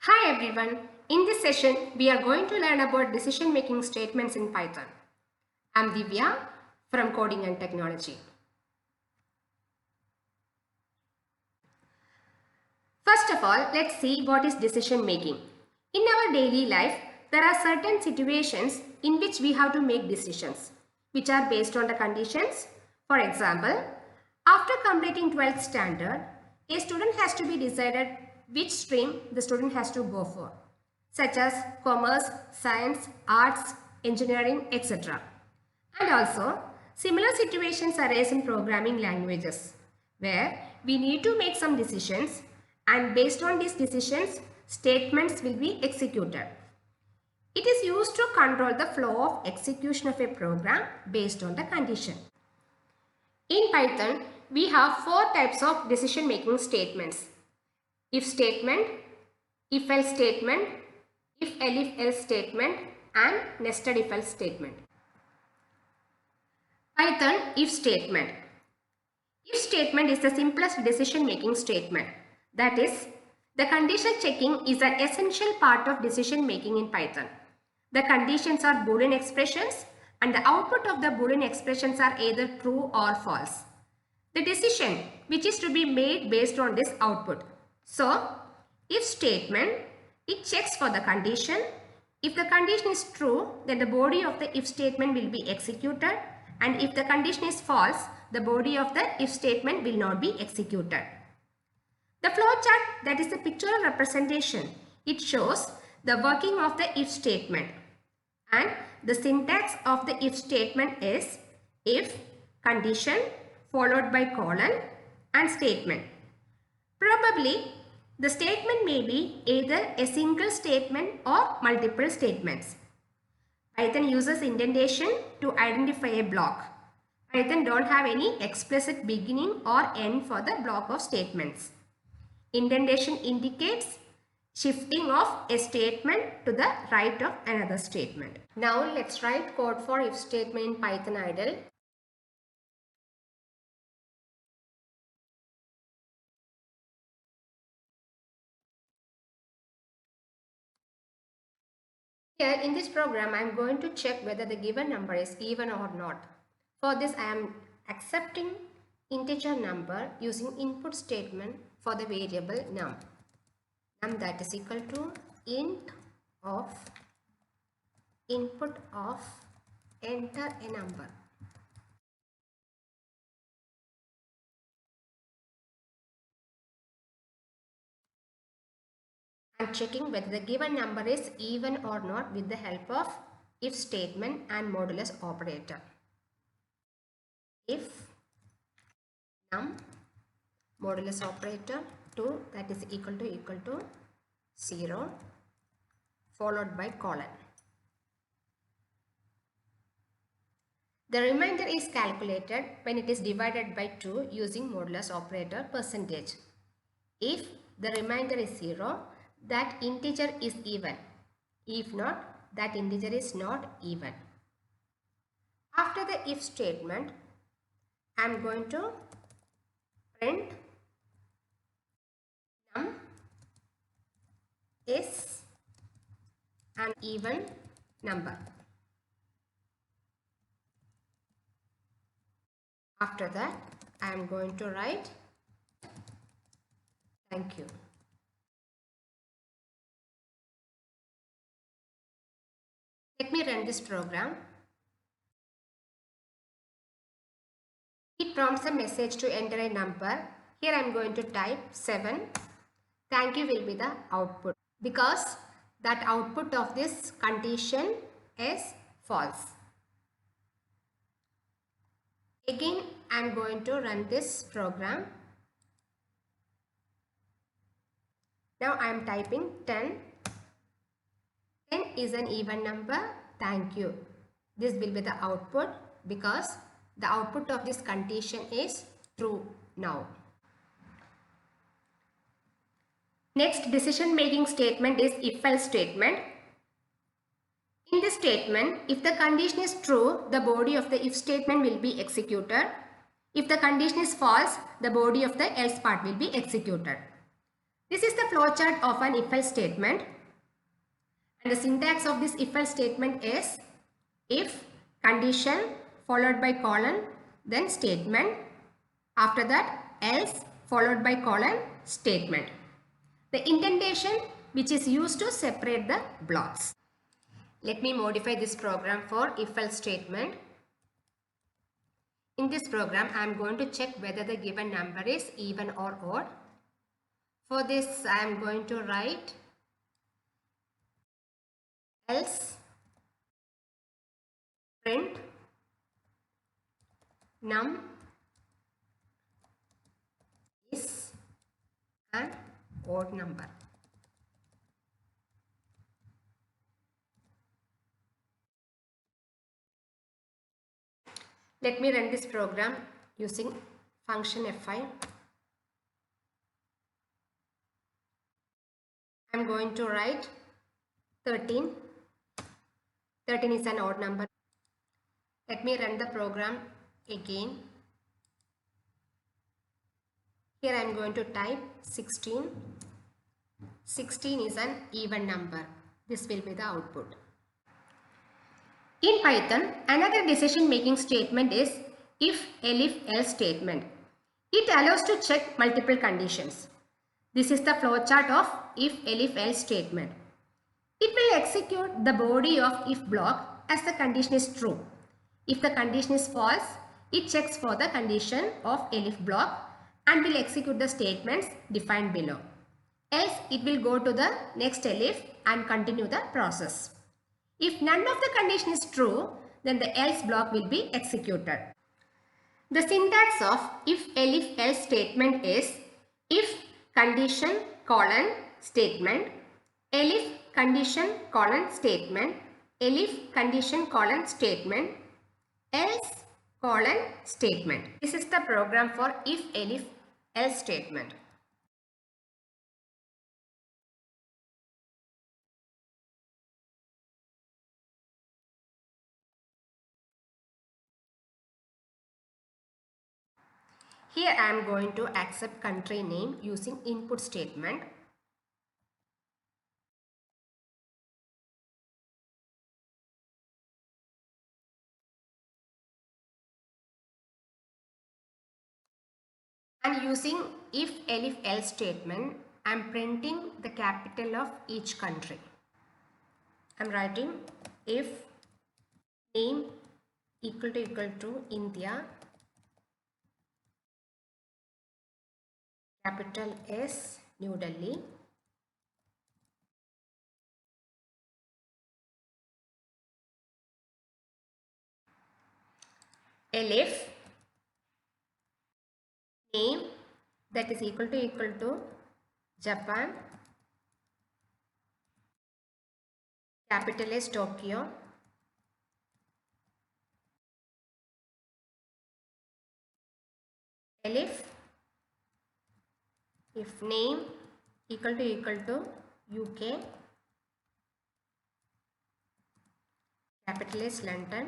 Hi everyone, in this session we are going to learn about decision making statements in Python. I am Divya from Coding and Technology. First of all, let's see what is decision making. In our daily life, there are certain situations in which we have to make decisions which are based on the conditions. For example, after completing 12th standard, a student has to be decided which stream the student has to go for, such as commerce, science, arts, engineering, etc. And also, similar situations arise in programming languages where we need to make some decisions, and based on these decisions, statements will be executed. It is used to control the flow of execution of a program based on the condition. In Python, we have four types of decision making statements: if statement, if else statement, if else statement, and nested if else statement. Python if statement. If statement is the simplest decision making statement. That is, the condition checking is an essential part of decision making in Python. The conditions are Boolean expressions and the output of the Boolean expressions are either true or false. The decision which is to be made based on this output. So, if statement, it checks for the condition. If the condition is true, then the body of the if statement will be executed, and if the condition is false, the body of the if statement will not be executed. The flowchart, that is the pictorial representation, it shows the working of the if statement, and the syntax of the if statement is if, condition, followed by colon and statement. Probably the statement may be either a single statement or multiple statements. Python uses indentation to identify a block. Python don't have any explicit beginning or end for the block of statements. Indentation indicates shifting of a statement to the right of another statement. Now let's write code for if statement in Python idle. Here in this program, I am going to check whether the given number is even or not. For this, I am accepting integer number using input statement for the variable num. Num, that is equal to int of input of enter a number. I am checking whether the given number is even or not with the help of if statement and modulus operator. If num modulus operator 2, that is equal to 0 followed by colon. The remainder is calculated when it is divided by 2 using modulus operator percentage. If the remainder is 0, that integer is even. If not, that integer is not even. After the if statement, I am going to print num is an even number. After that, I am going to write thank you. Let me run this program. It prompts a message to enter a number. Here I am going to type 7. Thank you will be the output, because that output of this condition is false. Again, I am going to run this program. Now I am typing 10. 10 is an even number. Thank you. This will be the output because the output of this condition is true now. Next decision making statement is if else statement. In this statement, if the condition is true, the body of the if statement will be executed. If the condition is false, the body of the else part will be executed. This is the flowchart of an if-else statement. And the syntax of this if-else statement is if condition followed by colon, then statement. After that, else followed by colon, statement. The indentation which is used to separate the blocks. Let me modify this program for if-else statement. In this program, I am going to check whether the given number is even or odd. For this, I am going to write else print num is an odd number. Let me run this program using function fi. I am going to write 13. 13 is an odd number. Let me run the program again. Here I am going to type 16. 16 is an even number. This will be the output. In Python, another decision making statement is if, elif, else statement. It allows to check multiple conditions. This is the flowchart of if, elif, else statement. It will execute the body of if block as the condition is true. If the condition is false, it checks for the condition of elif block and will execute the statements defined below. Else, it will go to the next elif and continue the process. If none of the condition is true, then the else block will be executed. The syntax of if, elif, else statement is if condition colon statement, elif condition colon statement, elif condition colon statement, else colon statement. This is the program for if, elif, else statement. Here I am going to accept country name using input statement. And using if, elif, else statement, I am printing the capital of each country. I am writing if name equal to India, capital S, New Delhi. Elif name that is equal to Japan, capital is Tokyo, elif if name equal to UK, capital is London,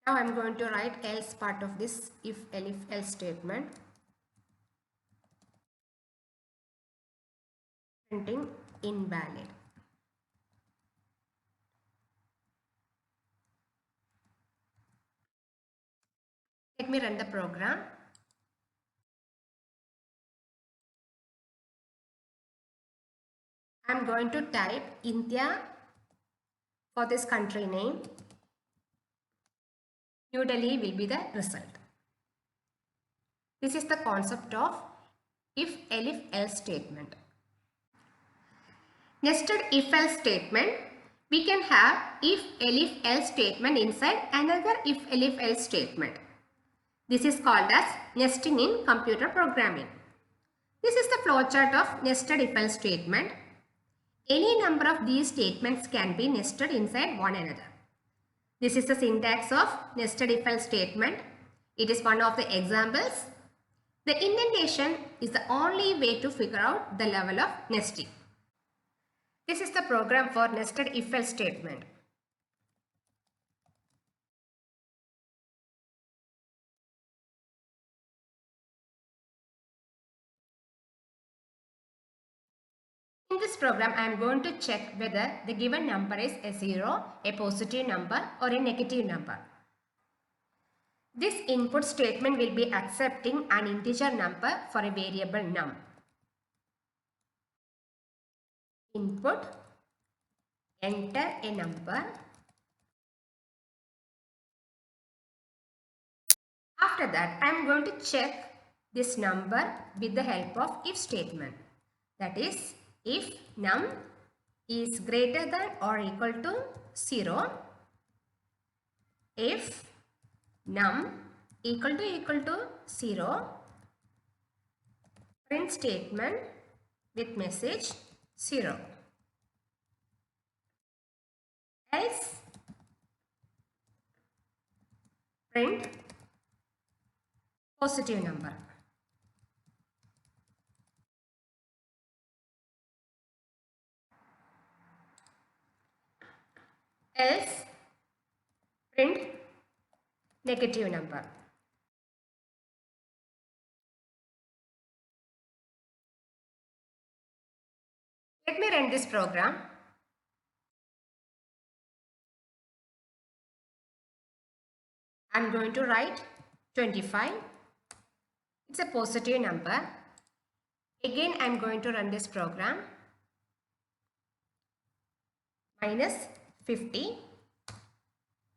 now I am going to write else part of this if, elif, else statement. Printing invalid. Let me run the program. I am going to type India for this country name. New Delhi will be the result. This is the concept of if, elif, else statement. Nested if, else statement. We can have if, elif, else statement inside another if, elif, else statement. This is called as nesting in computer programming. This is the flowchart of nested if, else statement. Any number of these statements can be nested inside one another. This is the syntax of nested if, else statement. It is one of the examples. The indentation is the only way to figure out the level of nesting. This is the program for nested if, else statement. In this program, I am going to check whether the given number is a 0, a positive number or a negative number. This input statement will be accepting an integer number for a variable num. Input, enter a number. After that, I am going to check this number with the help of if statement. That is, if num is greater than or equal to 0, if num equal to 0, print statement with message 0. Else print positive number. Else print negative number. Let me run this program. I am going to write 25. It's a positive number. Again, I am going to run this program. Minus 50.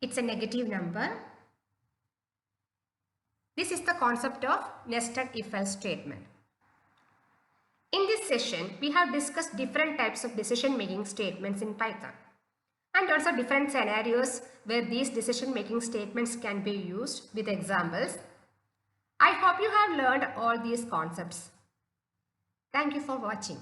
It's a negative number. This is the concept of nested if-else statement. In this session, we have discussed different types of decision-making statements in Python and also different scenarios where these decision-making statements can be used with examples. I hope you have learned all these concepts. Thank you for watching.